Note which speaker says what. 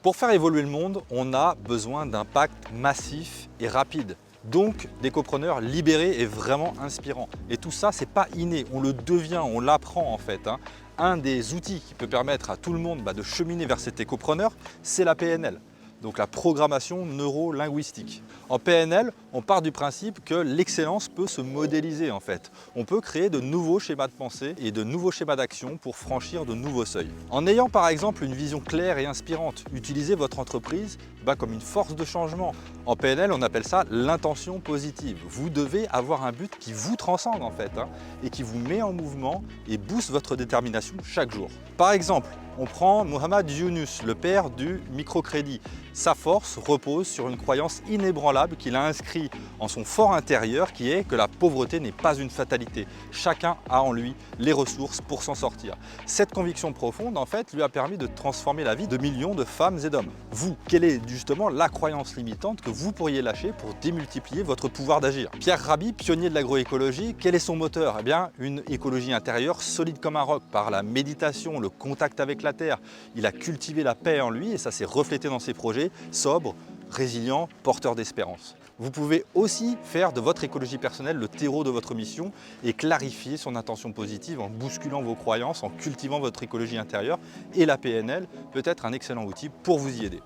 Speaker 1: Pour faire évoluer le monde, on a besoin d'impact massif et rapide. Donc, d'écopreneurs libérés et vraiment inspirants. Et tout ça, c'est pas inné, on le devient, on l'apprend en fait. Un des outils qui peut permettre à tout le monde de cheminer vers cet écopreneur, c'est la PNL. Donc la programmation neuro-linguistique. En PNL, on part du principe que l'excellence peut se modéliser en fait. On peut créer de nouveaux schémas de pensée et de nouveaux schémas d'action pour franchir de nouveaux seuils. En ayant par exemple une vision claire et inspirante, utilisez votre entreprise comme une force de changement. En PNL, on appelle ça l'intention positive. Vous devez avoir un but qui vous transcende en fait et qui vous met en mouvement et booste votre détermination chaque jour. Par exemple, on prend Mohamed Younous, le père du microcrédit. Sa force repose sur une croyance inébranlable qu'il a inscrite en son fort intérieur qui est que la pauvreté n'est pas une fatalité. Chacun a en lui les ressources pour s'en sortir. Cette conviction profonde en fait lui a permis de transformer la vie de millions de femmes et d'hommes. Vous, quelle est justement la croyance limitante que vous pourriez lâcher pour démultiplier votre pouvoir d'agir? Pierre Rabhi, pionnier de l'agroécologie, quel est son moteur? Eh bien, une écologie intérieure solide comme un roc par la méditation, le contact avec la terre. Il a cultivé la paix en lui et ça s'est reflété dans ses projets, sobres, résilients, porteurs d'espérance. Vous pouvez aussi faire de votre écologie personnelle le terreau de votre mission et clarifier son intention positive en bousculant vos croyances, en cultivant votre écologie intérieure, et la PNL peut être un excellent outil pour vous y aider.